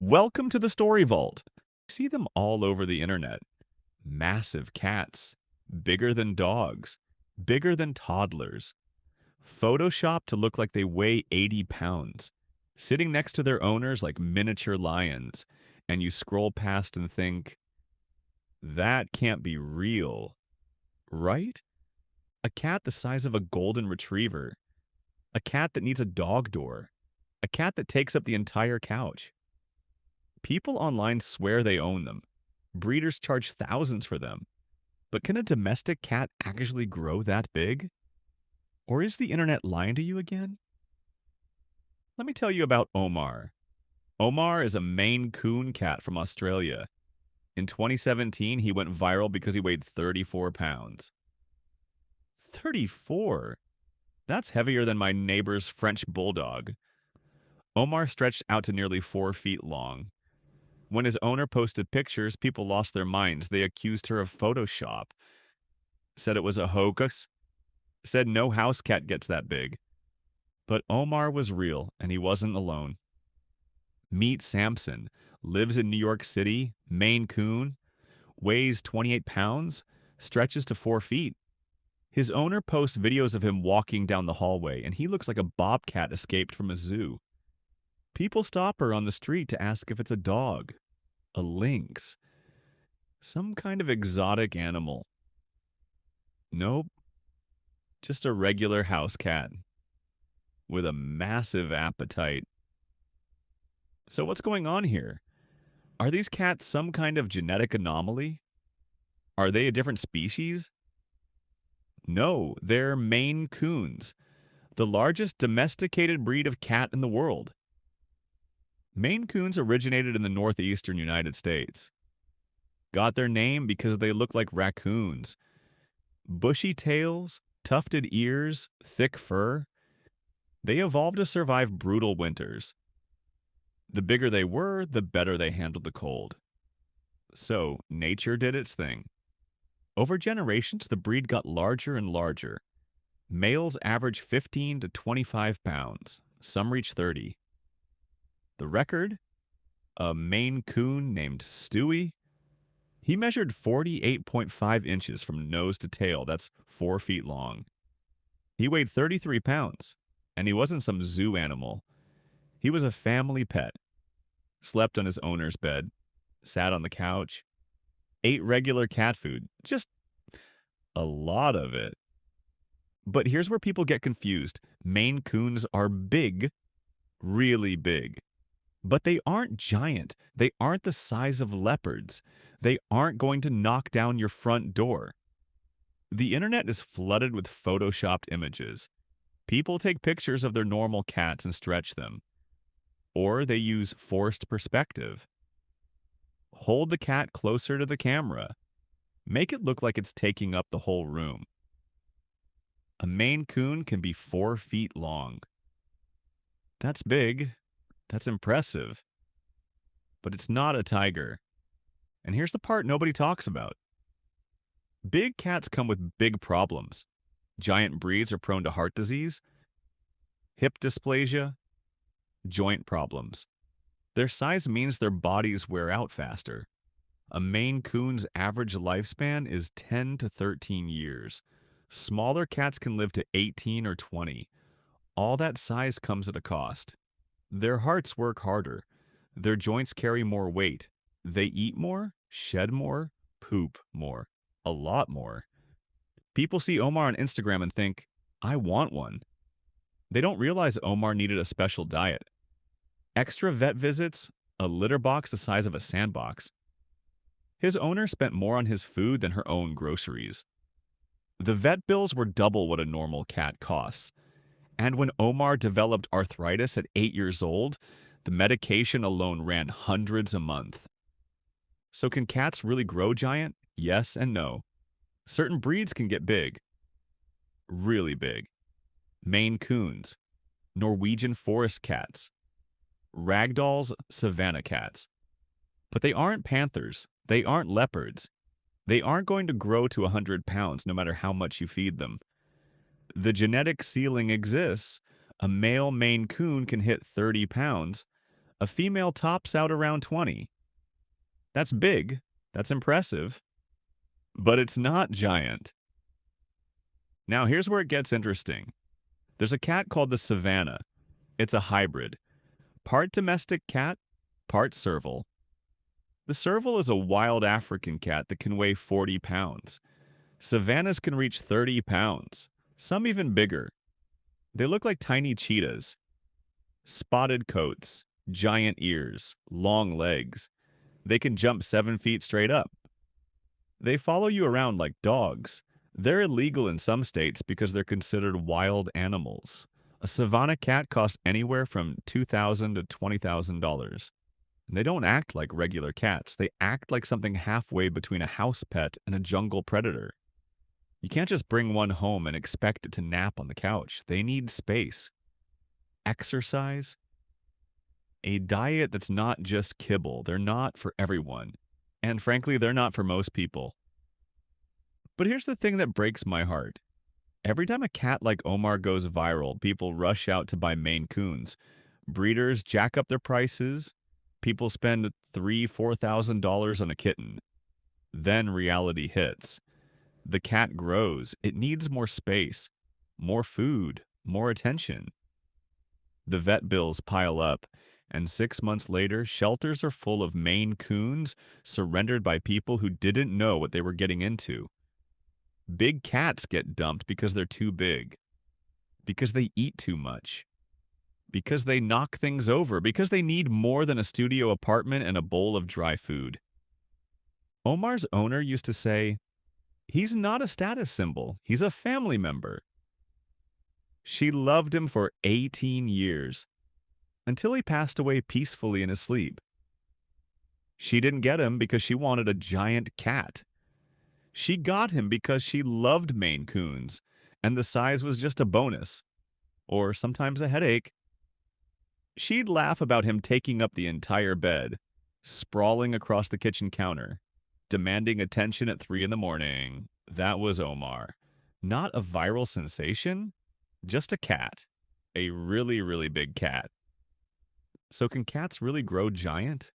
Welcome to the Story Vault. See them all over the internet. Massive cats, bigger than dogs, bigger than toddlers, photoshopped to look like they weigh 80 pounds, sitting next to their owners like miniature lions, and you scroll past and think, that can't be real, right? A cat the size of a golden retriever, a cat that needs a dog door, a cat that takes up the entire couch. People online swear they own them. Breeders charge thousands for them. But can a domestic cat actually grow that big? Or is the internet lying to you again? Let me tell you about Omar. Omar is a Maine Coon cat from Australia. In 2017, he went viral because he weighed 34 pounds. 34? That's heavier than my neighbor's French bulldog. Omar stretched out to nearly 4 feet long. When his owner posted pictures, people lost their minds. They accused her of Photoshop, said it was a hoax, said no house cat gets that big. But Omar was real, and he wasn't alone. Meet Samson, lives in New York City, Maine Coon, weighs 28 pounds, stretches to 4 feet. His owner posts videos of him walking down the hallway, and he looks like a bobcat escaped from a zoo. People stop her on the street to ask if it's a dog, a lynx, some kind of exotic animal. Nope, just a regular house cat with a massive appetite. So what's going on here? Are these cats some kind of genetic anomaly? Are they a different species? No, they're Maine Coons, the largest domesticated breed of cat in the world. Maine Coons originated in the northeastern United States. Got their name because they look like raccoons. Bushy tails, tufted ears, thick fur. They evolved to survive brutal winters. The bigger they were, the better they handled the cold. So, nature did its thing. Over generations, the breed got larger and larger. Males average 15 to 25 pounds. Some reach 30. The record? A Maine Coon named Stewie. He measured 48.5 inches from nose to tail. That's 4 feet long. He weighed 33 pounds, and he wasn't some zoo animal. He was a family pet. Slept on his owner's bed, sat on the couch, ate regular cat food, just a lot of it. But here's where people get confused. Maine Coons are big, really big. But they aren't giant. They aren't the size of leopards. They aren't going to knock down your front door. The internet is flooded with photoshopped images. People take pictures of their normal cats and stretch them. Or they use forced perspective. Hold the cat closer to the camera. Make it look like it's taking up the whole room. A Maine Coon can be 4 feet long. That's big. That's impressive. But it's not a tiger. And here's the part nobody talks about. Big cats come with big problems. Giant breeds are prone to heart disease, hip dysplasia, joint problems. Their size means their bodies wear out faster. A Maine Coon's average lifespan is 10 to 13 years. Smaller cats can live to 18 or 20. All that size comes at a cost. Their hearts work harder. Their joints carry more weight. They eat more, shed more, poop more. A lot more. People see Omar on Instagram and think, I want one. They don't realize Omar needed a special diet. Extra vet visits, a litter box the size of a sandbox. His owner spent more on his food than her own groceries. The vet bills were double what a normal cat costs. And when Omar developed arthritis at 8 years old, the medication alone ran hundreds a month. So can cats really grow giant? Yes and no. Certain breeds can get big. Really big. Maine Coons, Norwegian forest cats, ragdolls, savanna cats. But they aren't panthers. They aren't leopards. They aren't going to grow to 100 pounds no matter how much you feed them. The genetic ceiling exists. A male Maine Coon can hit 30 pounds. A female tops out around 20. That's big, that's impressive, but it's not giant. Now here's where it gets interesting. There's a cat called the Savannah. It's a hybrid. Part domestic cat, part serval. The serval is a wild African cat that can weigh 40 pounds. Savannahs can reach 30 pounds, some even bigger. They look like tiny cheetahs. Spotted coats, giant ears, long legs. They can jump 7 feet straight up. They follow you around like dogs. They're illegal in some states because they're considered wild animals. A savanna cat costs anywhere from $2,000 to $20,000. They don't act like regular cats. They act like something halfway between a house pet and a jungle predator. You can't just bring one home and expect it to nap on the couch. They need space, exercise, a diet that's not just kibble. They're not for everyone. And frankly, they're not for most people. But here's the thing that breaks my heart. Every time a cat like Omar goes viral, people rush out to buy Maine Coons. Breeders jack up their prices. People spend $3,000–$4,000 on a kitten. Then reality hits. The cat grows. It needs more space, more food, more attention. The vet bills pile up, and 6 months later, shelters are full of Maine Coons surrendered by people who didn't know what they were getting into. Big cats get dumped because they're too big, because they eat too much, because they knock things over, because they need more than a studio apartment and a bowl of dry food. Omar's owner used to say, "He's not a status symbol, he's a family member." She loved him for 18 years, until he passed away peacefully in his sleep. She didn't get him because she wanted a giant cat. She got him because she loved Maine Coons, and the size was just a bonus, or sometimes a headache. She'd laugh about him taking up the entire bed, sprawling across the kitchen counter, demanding attention at 3 in the morning. That was Omar. Not a viral sensation, just a cat. A really, really big cat. So can cats really grow giant?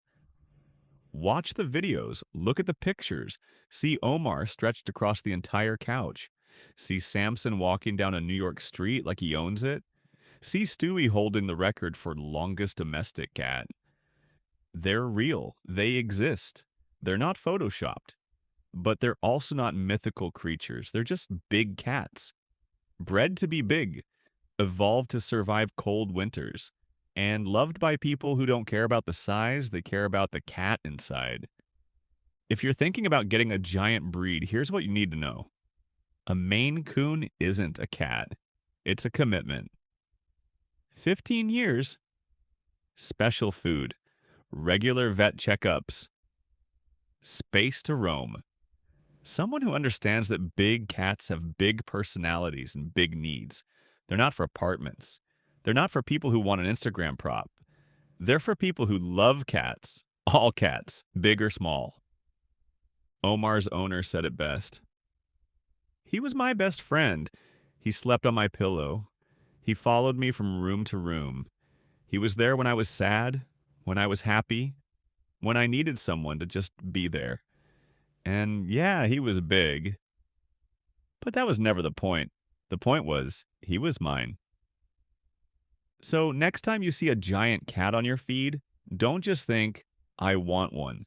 Watch the videos, look at the pictures, see Omar stretched across the entire couch, see Samson walking down a New York street like he owns it, see Stewie holding the record for longest domestic cat. They're real, they exist. They're not photoshopped, but they're also not mythical creatures. They're just big cats, bred to be big, evolved to survive cold winters, and loved by people who don't care about the size, they care about the cat inside. If you're thinking about getting a giant breed, here's what you need to know. A Maine Coon isn't a cat. It's a commitment. 15 years. Special food. Regular vet checkups. Space to roam. Someone who understands that big cats have big personalities and big needs. They're not for apartments. They're not for people who want an Instagram prop. They're for people who love cats. All cats, big or small. Omar's owner said it best. He was my best friend. He slept on my pillow. He followed me from room to room. He was there when I was sad, when I was happy, when I needed someone to just be there. And yeah, he was big. But that was never the point. The point was, he was mine. So next time you see a giant cat on your feed, don't just think, I want one.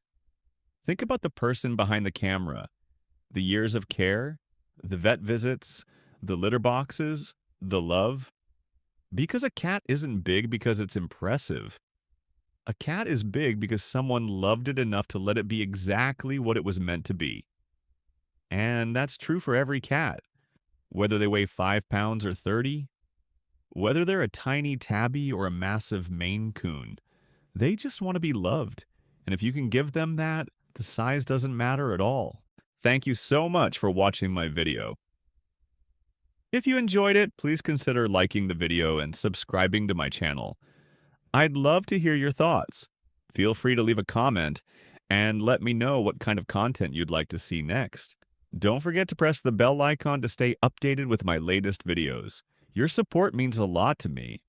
Think about the person behind the camera, the years of care, the vet visits, the litter boxes, the love. Because a cat isn't big because it's impressive. A cat is big because someone loved it enough to let it be exactly what it was meant to be. And that's true for every cat, whether they weigh 5 pounds or 30. Whether they're a tiny tabby or a massive Maine Coon, they just want to be loved. And if you can give them that, the size doesn't matter at all. Thank you so much for watching my video. If you enjoyed it, please consider liking the video and subscribing to my channel. I'd love to hear your thoughts. Feel free to leave a comment and let me know what kind of content you'd like to see next. Don't forget to press the bell icon to stay updated with my latest videos. Your support means a lot to me.